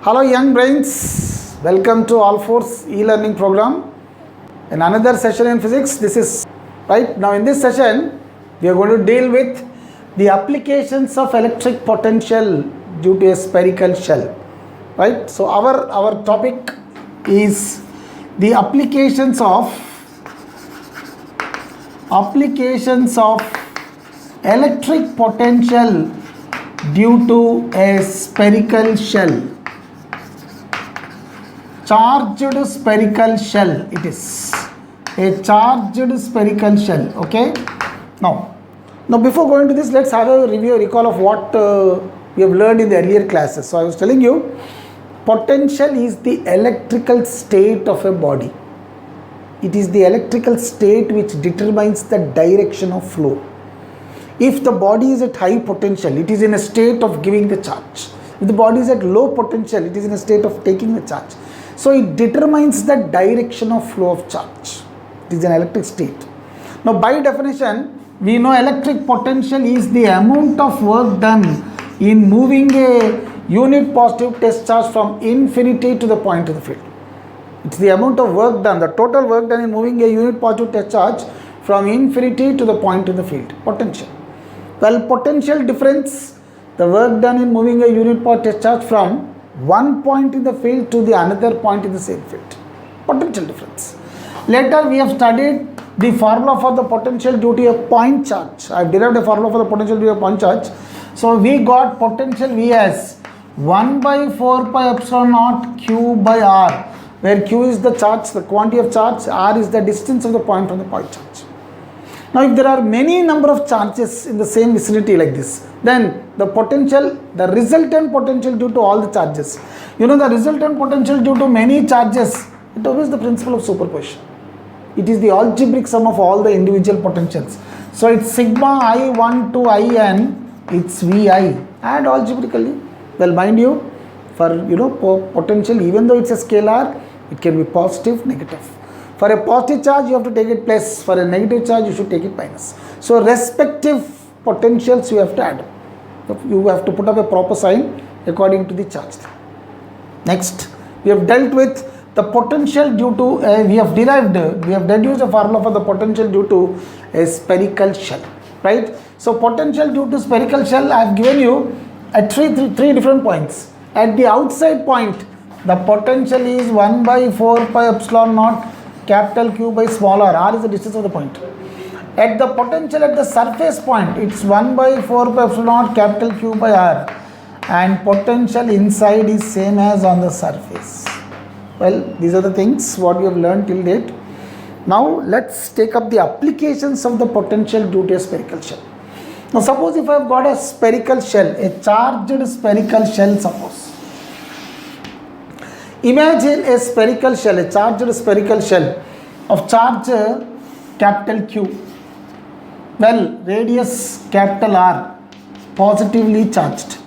Hello young brains, welcome to All Force e-learning program. In another session in physics, this is right. Now in this session, we are going to deal with the applications of electric potential due to a spherical shell. Right. So our topic is the applications of electric potential due to a spherical shell. Charged spherical shell, it is a charged spherical shell. Okay, now before going to this, let's have a recall of what we have learned in the earlier classes. So I was telling you, potential is the electrical state of a body. It is the electrical state which determines the direction of flow. If the body is at high potential, it is in a state of giving the charge. If the body is at low potential, it is in a state of taking the charge. So it determines the direction of flow of charge. It is an electric state. Now by definition, we know electric potential is the amount of work done in moving a unit positive test charge from infinity to the point of the field. It's the amount of work done, the total work done in moving a unit positive test charge from infinity to the point in the field. Potential. Well, potential difference, the work done in moving a unit positive test charge from one point in the field to the another point in the same field. Potential difference. Later we have studied the formula for the potential due to a point charge. I have derived a formula for the potential due to a point charge. So we got potential V as 1 by 4 pi epsilon naught Q by R, where Q is the charge, the quantity of charge, R is the distance of the point from the point charge. Now if there are many number of charges in the same vicinity like this, then the potential, the resultant potential due to all the charges, the resultant potential due to many charges, it obeys the principle of superposition. It is the algebraic sum of all the individual potentials. So it's sigma I1 to In, it's Vi. Add algebraically. Well, mind you, for potential, even though it's a scalar, it can be positive, negative. For a positive charge, you have to take it plus. For a negative charge, you should take it minus. So respective potentials you have to add. You have to put up a proper sign according to the charge. Next, we have dealt with the potential due to we have deduced a formula for the potential due to a spherical shell, right? So potential due to spherical shell, I have given you at three different points. At the outside point, the potential is 1 by 4 pi epsilon naught capital Q by small r. R is the distance of the point. At the potential at the surface point, it's 1 by 4 pi epsilon naught capital Q by r, and potential inside is same as on the surface. Well, these are the things what we have learned till date. Now let's take up the applications of the potential due to a spherical shell. Now suppose if I have got a spherical shell, a charged spherical shell, suppose. Imagine a spherical shell, a charged spherical shell of charge capital Q. Well, radius capital R, positively charged.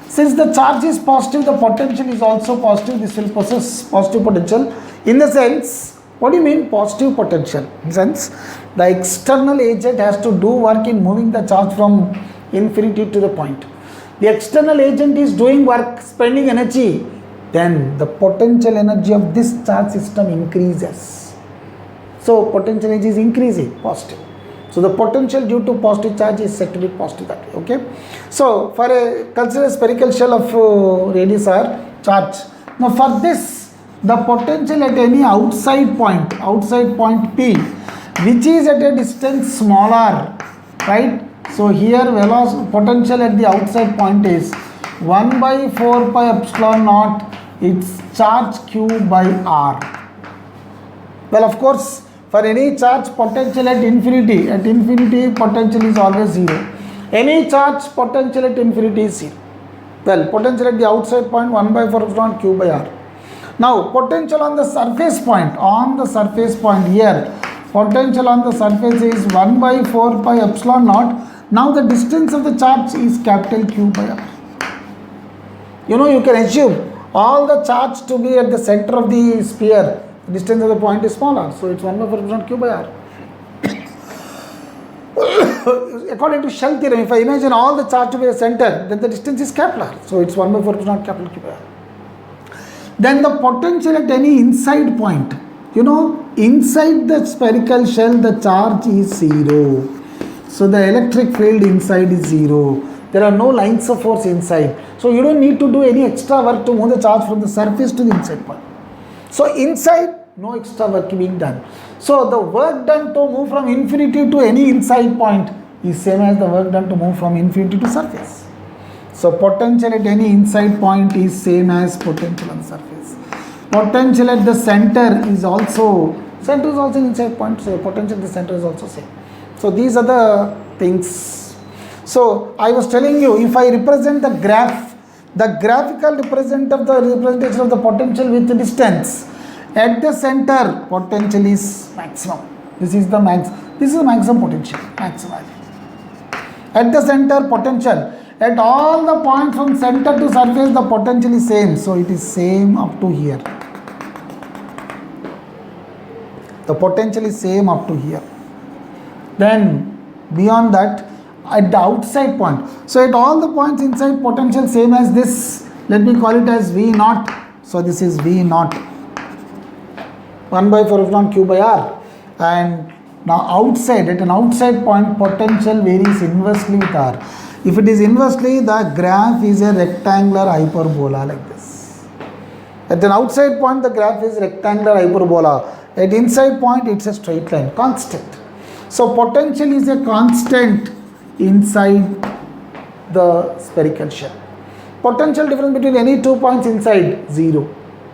Since the charge is positive, the potential is also positive. This will possess positive potential. In the sense, what do you mean positive potential? In the sense, the external agent has to do work in moving the charge from infinity to the point. The external agent is doing work, spending energy. Then the potential energy of this charge system increases. So potential energy is increasing, positive. So the potential due to positive charge is said to be positive that way. Okay. So for consider a spherical shell of radius r charge. Now for this, the potential at any outside point P, which is at a distance small r, right? So here potential at the outside point is 1 by 4 pi epsilon naught, it's charge Q by R. Well, of course, for any charge potential at infinity potential is always 0. Any charge potential at infinity is 0. Well, potential at the outside point 1 by 4 epsilon Q by R. Now potential on the surface point, here, potential on the surface is 1 by 4 pi epsilon naught. Now the distance of the charge is capital Q by R. You can assume all the charge to be at the center of the sphere. The distance of the point is smaller, so it's 1 by 4 epsilon Q by R. according to shell theorem, if I imagine all the charge to be a center, then the distance is capital R. So it's 1 by 4 epsilon capital Q by R. Then the potential at any inside point, you know, inside the spherical shell the charge is 0. So the electric field inside is 0. There are no lines of force inside. So you don't need to do any extra work to move the charge from the surface to the inside point. So inside, no extra work being done. So the work done to move from infinity to any inside point is same as the work done to move from infinity to surface. So potential at any inside point is same as potential on surface. Potential at the center is also inside point, so potential at the center is also same. So these are the things. So I was telling you, if I represent the graph, the graphical representation of the potential with the distance, at the center potential is maximum. This is the maximum potential, maximum. At the center potential, at all the points from center to surface the potential is same. So it is same up to here. The potential is same up to here. Then beyond that, at the outside point, so at all the points inside potential same as this, let me call it as V naught. So this is V naught, 1 by 4 epsilon Q by R. And now outside, at an outside point potential varies inversely with R. If it is inversely, the graph is a rectangular hyperbola like this. At an outside point the graph is rectangular hyperbola. At inside point it's a straight line, constant. So potential is a constant inside the spherical shell. Potential difference between any 2 points inside, 0.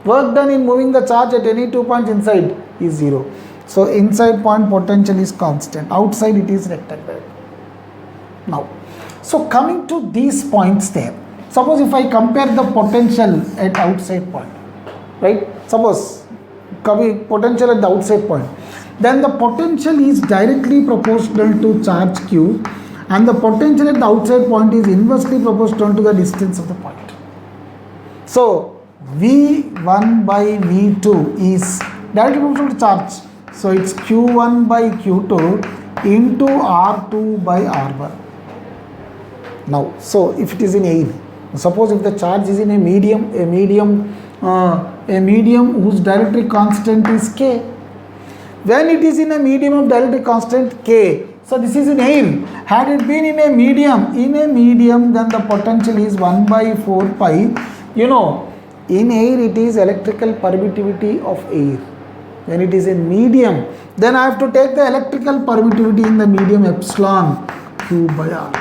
Work done in moving the charge at any 2 points inside is 0. So inside point potential is constant, outside it is rectangular. Now, so coming to these points there, suppose if I compare the potential at outside point, right? Suppose potential at the outside point, then the potential is directly proportional to charge Q, and the potential at the outside point is inversely proportional to the distance of the point. So V1 by V2 is directly proportional to charge. So it's Q1 by Q2 into R2 by R1. Now, so if it is in air, suppose if the charge is in a medium whose dielectric constant is K. When it is in a medium of dielectric constant K, so this is in air. Had it been in a medium, then the potential is 1 by 4 pi. You know, in air it is electrical permittivity of air. When it is in medium, then I have to take the electrical permittivity in the medium epsilon Q by R.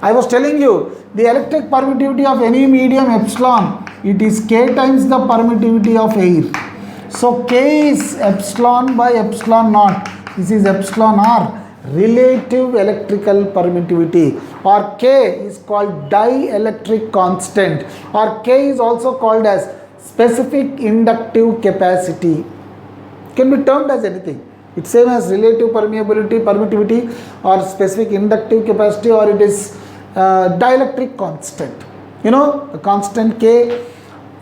I was telling you, the electric permittivity of any medium epsilon, it is K times the permittivity of air. So K is epsilon by epsilon naught. This is epsilon R, relative electrical permittivity, or K is called dielectric constant, or K is also called as specific inductive capacity. Can be termed as anything. It's same as relative permittivity, or specific inductive capacity, or it is dielectric constant. You know, the constant K.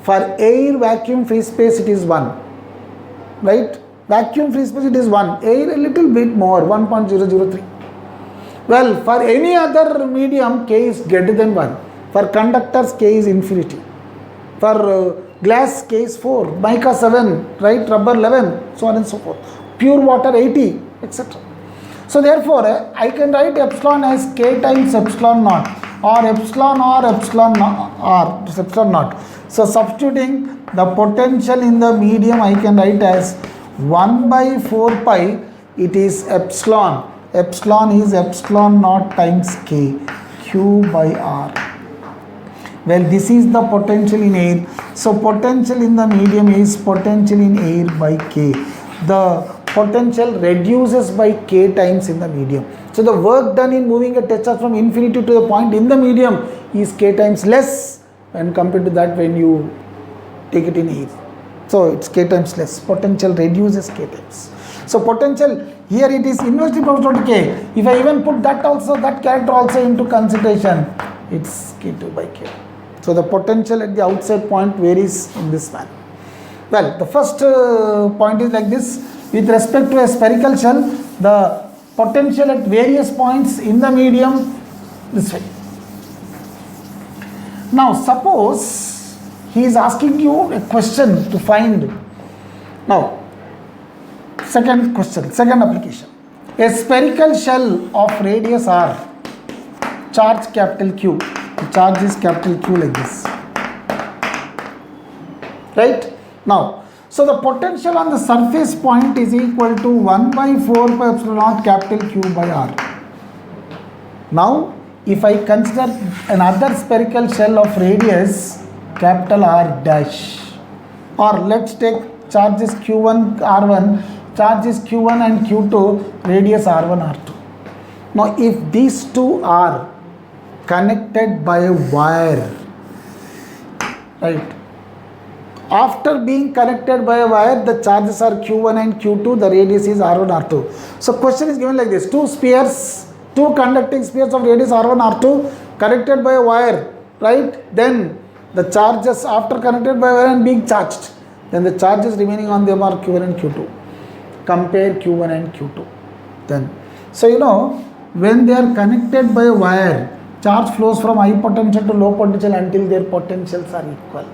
For air vacuum free space it is 1, right? Vacuum free space it is 1, air a little bit more, 1.003. Well, for any other medium K is greater than 1. For conductors K is infinity. For glass K is 4, mica 7, right? Rubber 11, so on and so forth. Pure water 80, etc. So therefore, I can write epsilon as K times epsilon naught, or epsilon naught. So substituting the potential in the medium, I can write as 1 by 4 pi, it is epsilon. Epsilon is epsilon naught times K, Q by R. Well, this is the potential in air. So potential in the medium is potential in air by K. The potential reduces by K times in the medium. So the work done in moving a test charge from infinity to the point in the medium is K times less when compared to that when you take it in air. So it's K times less. Potential reduces K times. So potential here it is inversely proportional to K. If I even put that character also into consideration, it's K2 by K. So the potential at the outside point varies in this manner. Well, the first point is like this. With respect to a spherical shell, the potential at various points in the medium this way. Now suppose he is asking you a question to find. Now, second question, second application. A spherical shell of radius r, charge capital Q. The charge is capital Q like this. Right? Now, so the potential on the surface point is equal to 1 by 4 pi epsilon naught capital Q by r. Now, if I consider another spherical shell of radius capital R dash, or let's take charges Q1, R1, charges Q1 and Q2, radius R1, R2. Now, if these two are connected by a wire, right? After being connected by a wire, the charges are Q1 and Q2, the radius is R1, R2. So, question is given like this: two spheres, two conducting spheres of radius R1, R2 connected by a wire, right? Then the charges after connected by a wire and being charged, then the charges remaining on them are Q1 and Q2. Compare Q1 and Q2. Then, so you know, when they are connected by a wire, charge flows from high potential to low potential until their potentials are equal.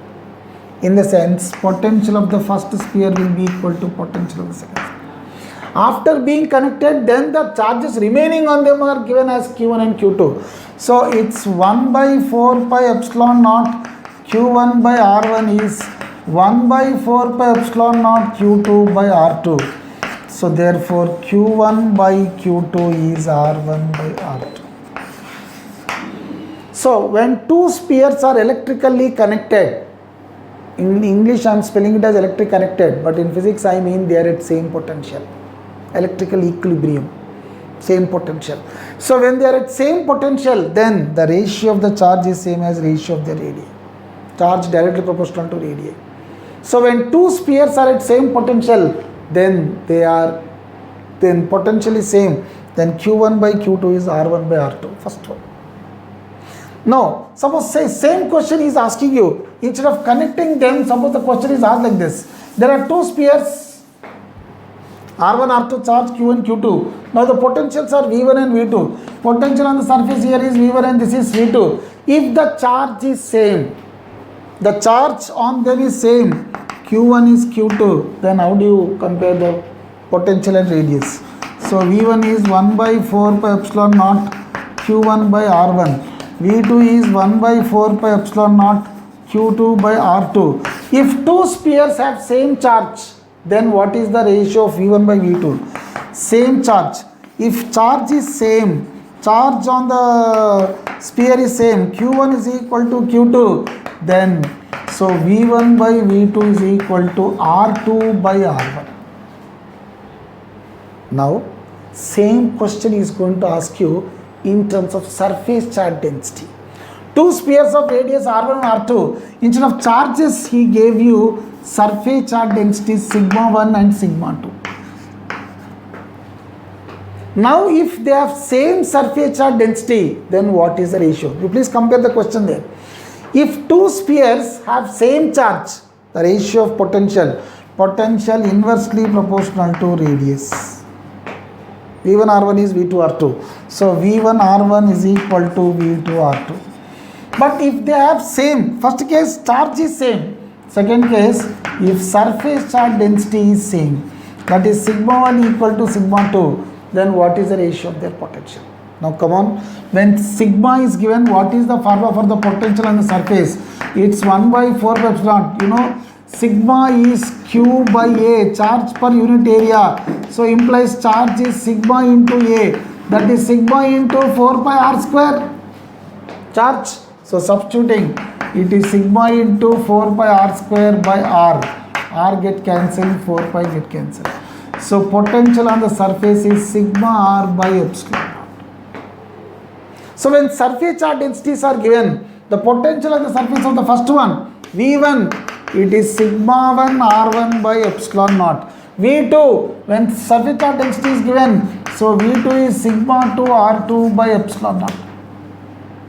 In the sense, potential of the first sphere will be equal to potential of the second sphere. After being connected, then the charges remaining on them are given as Q1 and Q2. So it's 1 by 4 pi epsilon naught Q1 by R1 is 1 by 4 pi epsilon naught Q2 by R2. So therefore Q1 by Q2 is R1 by R2. So when two spheres are electrically connected, in English I am spelling it as electric connected, but in physics I mean they are at same potential. Electrical equilibrium, same potential. So when they are at same potential, then the ratio of the charge is same as ratio of the radii. Charge directly proportional to radii. So when two spheres are at same potential, then potential is same. Then Q1 by Q2 is R1 by R2. First one. Now, suppose say same question is asking you, instead of connecting them, suppose the question is asked like this. There are two spheres, R1, R2 charge Q1, Q2. Now the potentials are V1 and V2. Potential on the surface here is V1 and this is V2. If the charge is same, the charge on them is same, Q1 is Q2, then how do you compare the potential and radius? So V1 is 1 by 4 pi epsilon naught Q1 by R1. V2 is 1 by 4 pi epsilon naught Q2 by R2. If two spheres have same charge, then what is the ratio of V1 by V2? Same charge. If charge is same, charge on the sphere is same, Q1 is equal to Q2, then so V1 by V2 is equal to R2 by R1. Now, same question is going to ask you in terms of surface charge density. Two spheres of radius R1 and R2, instead of charges he gave you surface charge density sigma 1 and sigma 2. Now if they have same surface charge density, then what is the ratio? You please compare the question there. If two spheres have same charge, the ratio of potential inversely proportional to radius. V1 R1 is V2 R2. So V1 R1 is equal to V2 R2. But if they have same, first case charge is same. Second case, if surface charge density is same, that is sigma 1 equal to sigma 2, then what is the ratio of their potential? Now come on, when sigma is given, what is the formula for the potential on the surface? It's 1 by 4 pi epsilon. You know, sigma is Q by A, charge per unit area. So implies charge is sigma into A, that is sigma into 4 pi R square charge. So substituting, it is sigma into 4 pi R square by R. R get cancelled, 4 pi get cancelled. So potential on the surface is sigma R by epsilon. So when surface charge densities are given, the potential on the surface of the first one, V1, it is sigma 1 R1 by epsilon naught. V2, when surface charge density is given, so V2 is sigma 2 R2 by epsilon naught.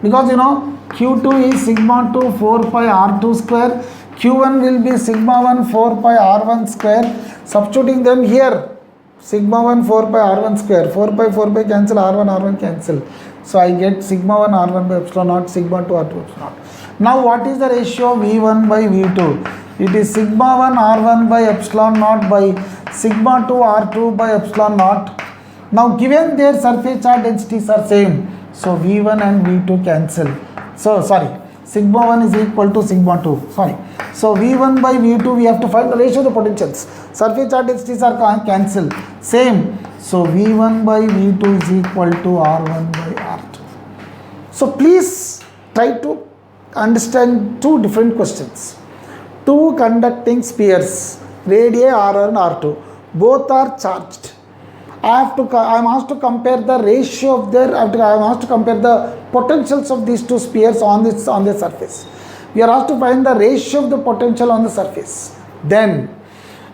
Because you know, Q2 is sigma 2 4 pi R2 square, Q1 will be sigma 1 4 pi R1 square. Substituting them here, sigma 1 4 pi R1 square, 4 pi cancel, R1 cancel. So I get sigma 1 R1 by epsilon naught, sigma 2 R2 epsilon naught. Now what is the ratio of V1 by V2? It is sigma 1 R1 by epsilon naught by sigma 2 R2 by epsilon naught. Now given their surface charge densities are same, so V1 and V2 cancel. So sorry, sigma 1 is equal to sigma 2. Sorry. So V1 by V2 we have to find the ratio of the potentials. Surface charge densities are cancelled. Same. So V1 by V2 is equal to R1 by R2. So please try to understand two different questions. Two conducting spheres, radii R1 and R2, both are charged. I am asked to compare the ratio of their, I am asked to compare the potentials of these two spheres on the surface. We are asked to find the ratio of the potential on the surface. Then,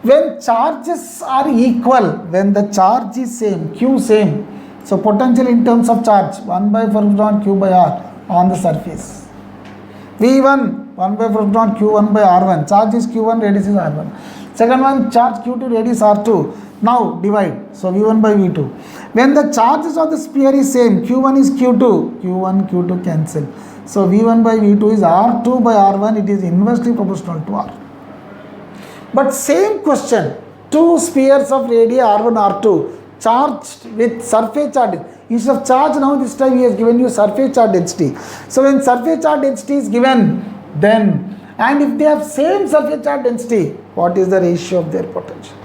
when charges are equal, when the charge is same, Q same, so potential in terms of charge, 1 by 4 epsilon Q by R on the surface. V1, 1 by 4 epsilon Q1 by R1, charge is Q1, radius is R1. Second one, charge Q2, radius R2. Now divide, so V1 by V2. When the charges of the sphere is same, Q1 is Q2, Q1, Q2 cancel. So V1 by V2 is R2 by R1, it is inversely proportional to R. But same question, two spheres of radii R1, R2 charged with surface charge. Instead of charge now this time he has given you surface charge density. So when surface charge density is given, then, and if they have same surface charge density, what is the ratio of their potential?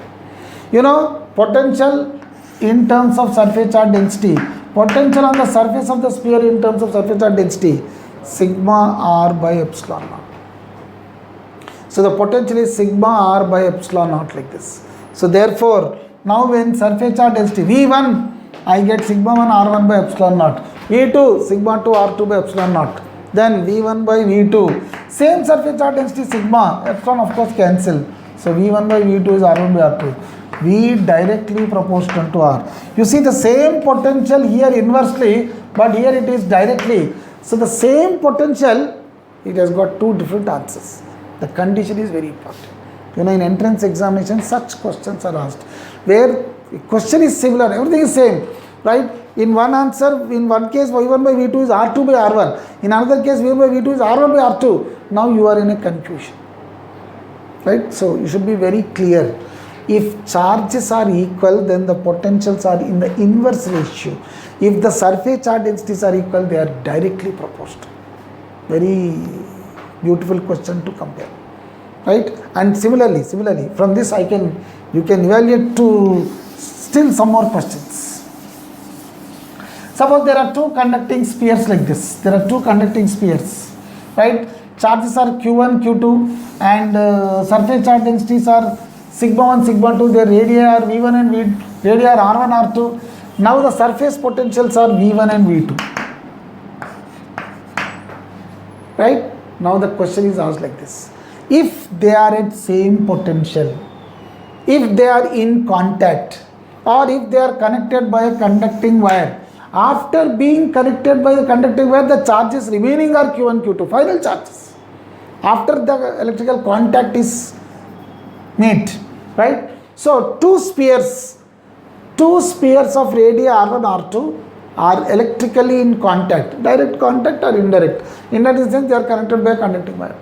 You know, potential in terms of surface charge density, potential on the surface of the sphere in terms of surface charge density, sigma r by epsilon naught. So the potential is sigma r by epsilon naught like this. So therefore, now when surface charge density V1, I get sigma 1 R1 by epsilon naught. V2, sigma 2 R2 by epsilon naught. Then V1 by V2, same surface charge density sigma, epsilon of course cancel. So V1 by V2 is R1 by R2. V directly proportional to R. You see the same potential here inversely, but here it is directly. So the same potential, it has got two different answers. The condition is very important. You know, in entrance examination, such questions are asked, where the question is similar, everything is same, right? In one answer, in one case, V1 by V2 is R2 by R1. In another case, V1 by V2 is R1 by R2. Now you are in a confusion, right? So you should be very clear. If charges are equal, then the potentials are in the inverse ratio. If the surface charge densities are equal, they are directly proportional. Very beautiful question to compare, right? And similarly, from this you can evaluate to still some more questions. Suppose there are two conducting spheres like this. There are two conducting spheres, right? Charges are Q1, Q2 and surface charge densities are sigma 1, sigma 2, their radii are V1 and radii are R1, R2. Now the surface potentials are V1 and V2. Right? Now the question is asked like this. If they are at same potential, if they are in contact, or if they are connected by a conducting wire, after being connected by the conducting wire, the charges remaining are Q1, Q2, final charges. After the electrical contact is made. Right? So two spheres of radii R1, R2 are electrically in contact, direct contact or indirect. In that sense, they are connected by a conducting wire.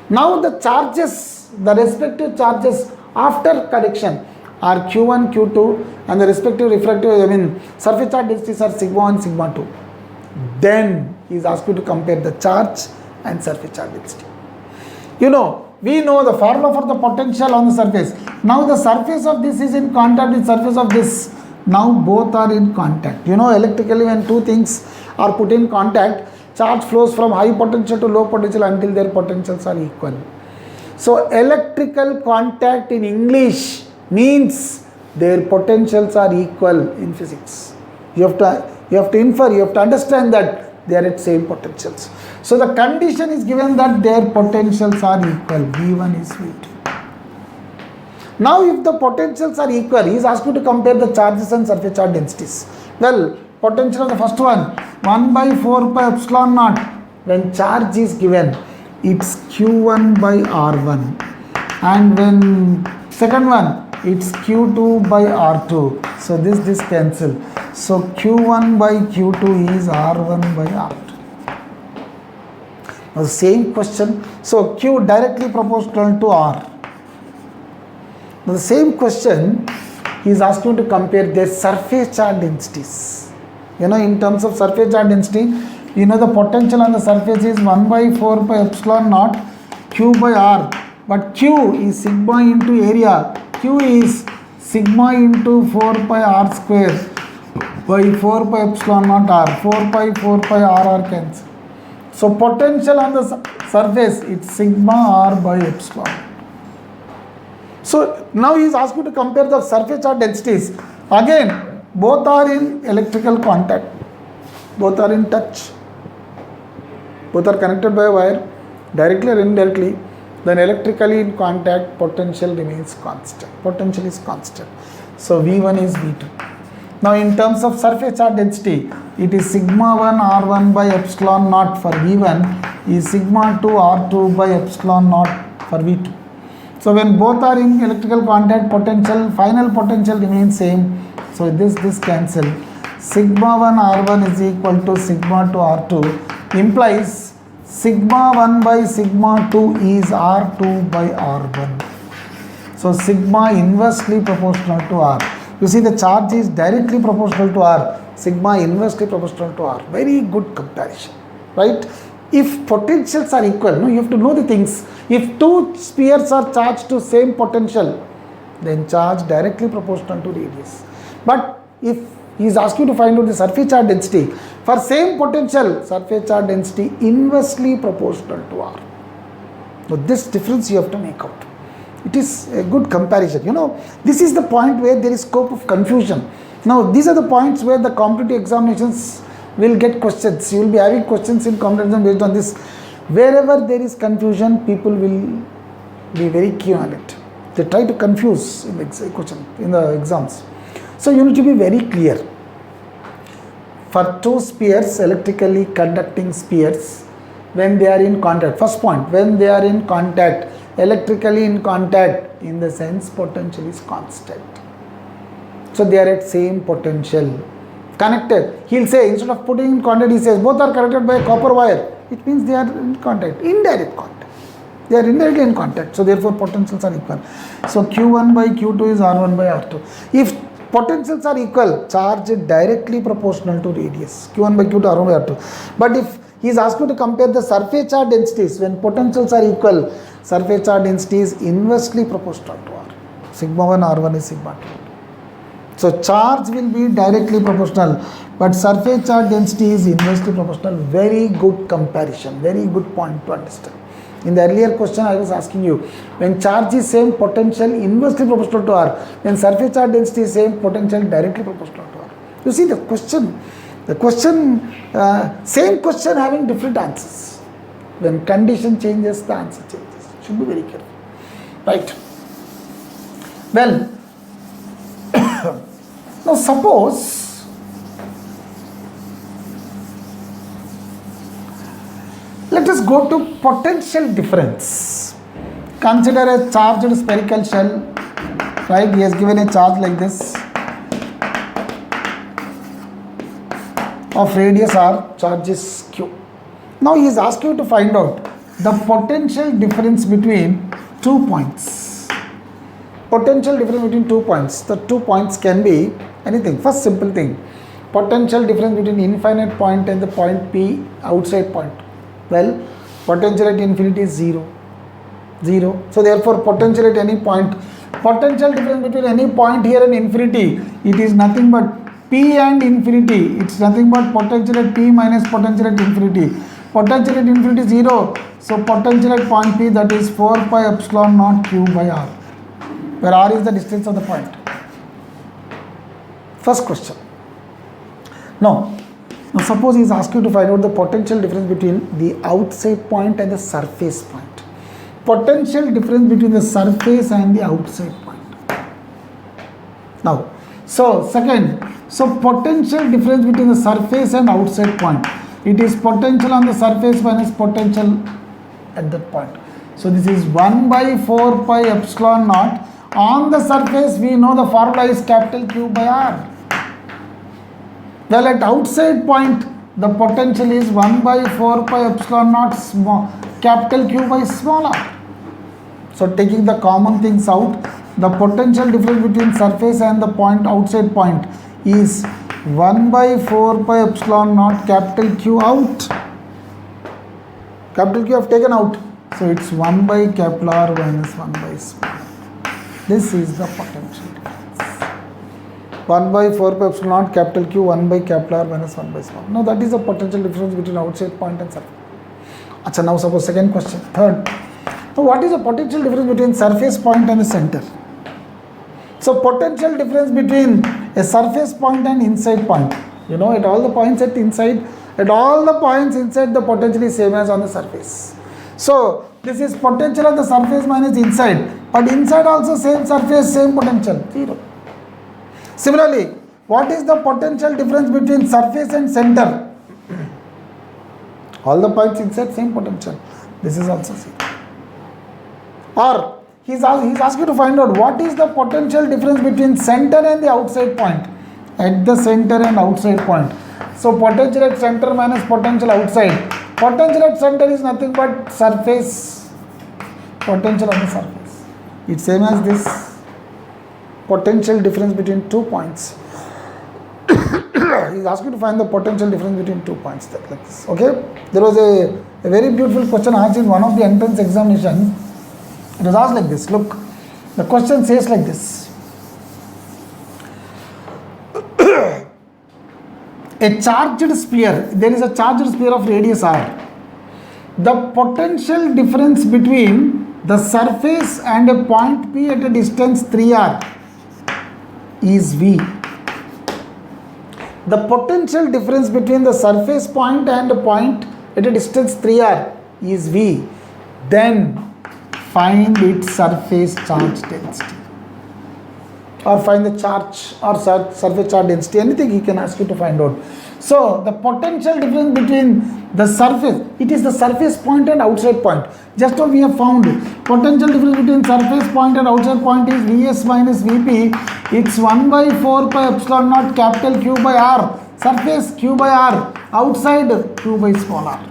Now the charges, the respective charges after connection are Q1, Q2 and the respective surface charge densities are sigma 1, sigma 2. Then he is asked you to compare the charge and surface charge density. You know, we know the formula for the potential on the surface. Now the surface of this is in contact with surface of this. Now both are in contact. You know, electrically when two things are put in contact, charge flows from high potential to low potential until their potentials are equal. So electrical contact in English means their potentials are equal in physics. You have to infer, you have to understand that they are at same potentials. So the condition is given that their potentials are equal. V1 is V2. Now if the potentials are equal, he is asked you to compare the charges and surface charge densities. Well, potential of the first one, 1 by 4 pi epsilon naught. When charge is given, it's Q1 by R1. And when second one, it's Q2 by R2. So this cancel. So Q1 by Q2 is R1 by R2. Now the same question. So Q directly proportional to R. Now the same question, he is asking you to compare their surface charge densities. You know, in terms of surface charge density, you know the potential on the surface is 1 by 4 pi epsilon naught Q by R. But Q is sigma into area. Q is sigma into 4 pi R square by 4 pi epsilon naught R. 4 pi R cancel. So potential on the surface, it's sigma R by epsilon. So now he is asked you to compare the surface charge densities. Again, both are in electrical contact. Both are in touch. Both are connected by a wire, directly or indirectly. Then electrically in contact, potential remains constant. Potential is constant. So V1 is V2. Now in terms of surface charge density, it is sigma 1 R1 by epsilon naught for V1 is sigma 2 R2 by epsilon naught for V2. So when both are in electrical contact, potential, final potential remains same. So this cancel. Sigma 1 R1 is equal to sigma 2 R2 implies sigma 1 by sigma 2 is R2 by R1. So sigma inversely proportional to R. You see the charge is directly proportional to R. Sigma inversely proportional to R. Very good comparison, right? If potentials are equal, no, you have to know the things. If two spheres are charged to same potential, then charge directly proportional to radius. But if he is asking you to find out the surface charge density, for same potential, surface charge density inversely proportional to R. So this difference you have to make out. It is a good comparison. You know, this is the point where there is scope of confusion. Now, these are the points where the competitive examinations will get questions. You will be having questions in competition based on this. Wherever there is confusion, people will be very keen on it. They try to confuse in the question, in the exams. So you need to be very clear. For two spheres, electrically conducting spheres, when they are in contact, first point, when they are in contact, electrically in contact, in the sense potential is constant. So they are at same potential. Connected, he will say, instead of putting in contact, he says both are connected by a copper wire. It means they are in contact, indirect contact. They are indirectly in contact. So therefore potentials are equal. So Q1 by Q2 is R1 by R2. If potentials are equal, charge is directly proportional to radius. Q1 by Q2, R1 by R2. But if he is asking to compare the surface charge densities, when potentials are equal, surface charge density is inversely proportional to R. Sigma 1 R1 is sigma 2. So charge will be directly proportional, but surface charge density is inversely proportional. Very good comparison, very good point to understand. In the earlier question I was asking you, when charge is same, potential inversely proportional to R. When surface charge density is same, potential directly proportional to R. You see the question, same question having different answers. When condition changes, the answer changes. Should be very careful. Right. Well, now suppose let us go to potential difference. Consider a charged spherical shell, right? He has given a charge like this of radius R, charge is Q. Now he is asking you to find out the potential difference between 2 points. Potential difference between 2 points. The 2 points can be anything. First simple thing, potential difference between infinite point and the point P, outside point. Well, potential at infinity is 0. So therefore potential at any point, potential difference between any point here and infinity, it is nothing but P and infinity. It's nothing but potential at P minus potential at infinity. Potential at infinity is 0. So potential at point P, that is 4 pi epsilon naught Q by R, where R is the distance of the point. First question. Now suppose he is asking you to find out the potential difference between the outside point and the surface point. Potential difference between the surface and the outside point. Now, so second, so potential difference between the surface and outside point. It is potential on the surface minus potential at that point. So this is 1 by 4 pi epsilon naught. On the surface, we know the formula is capital Q by R. Well, at outside point, the potential is 1 by 4 pi epsilon naught small capital Q by small r. So taking the common things out, the potential difference between surface and the point outside point is 1 by 4 pi epsilon naught capital Q out. Capital Q I have taken out. So it's 1 by capital R minus 1 by small. This is the potential difference. 1 by 4 pi epsilon naught capital Q 1 by capital R minus 1 by small. Now that is the potential difference between outside point and surface. Achha, now suppose second question. Third. So what is the potential difference between surface point and the center? So potential difference between a surface point and inside point. You know, at all the points inside the potential is same as on the surface. So this is potential of the surface minus inside, but inside also same surface, same potential, 0. Similarly, what is the potential difference between surface and center? All the points inside same potential. This is also 0. Or he's asked you to find out what is the potential difference between center and the outside point. At the center and outside point. So potential at center minus potential outside. Potential at center is nothing but surface potential on the surface. It's same as this potential difference between 2 points. He's asking to find the potential difference between 2 points like this. Okay. There was a very beautiful question asked in one of the entrance examination. It was asked like this. Look, the question says like this. A charged sphere, there is a charged sphere of radius r. The potential difference between the surface and a point P at a distance 3r is V. The potential difference between the surface point and a point at a distance 3r is V. Then find its surface charge density. Or find the charge or surface charge density, anything he can ask you to find out. So the potential difference between the surface, it is the surface point and outside point. Just now we have found potential difference between surface point and outside point is Vs minus Vp. It's 1 by 4 pi epsilon naught capital Q by R. Surface Q by R, outside Q by small r.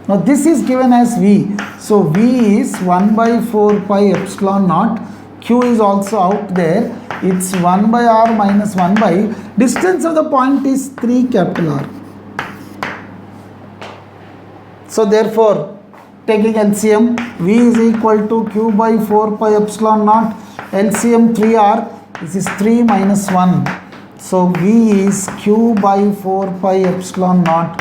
Now this is given as V. So V is 1 by 4 pi epsilon naught. Q is also out there. It's 1 by R minus 1 by. Distance of the point is 3 capital R. So therefore, taking LCM, V is equal to Q by 4 pi epsilon naught. LCM 3R. This is 3 minus 1. So V is Q by 4 pi epsilon naught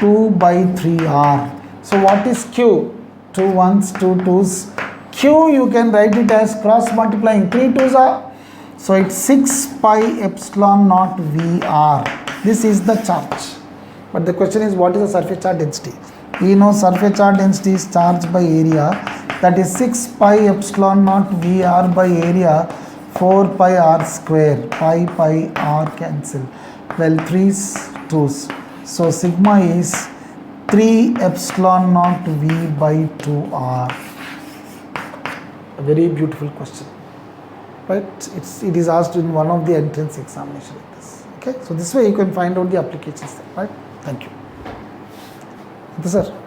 2 by 3R. So what is Q? 2 1s, 2 2s. Q you can write it as cross multiplying 3 2s are. So it's 6 pi epsilon naught VR. This is the charge. But the question is, what is the surface charge density? We know surface charge density is charge by area. That is 6 pi epsilon naught VR by area 4 pi R square. Pi R cancel. Well, 3's 2's. So sigma is 3 epsilon naught V by 2R. A very beautiful question, right? It is asked in one of the entrance examination like this. Okay, so this way you can find out the applications there, right? Thank you. Yes, sir.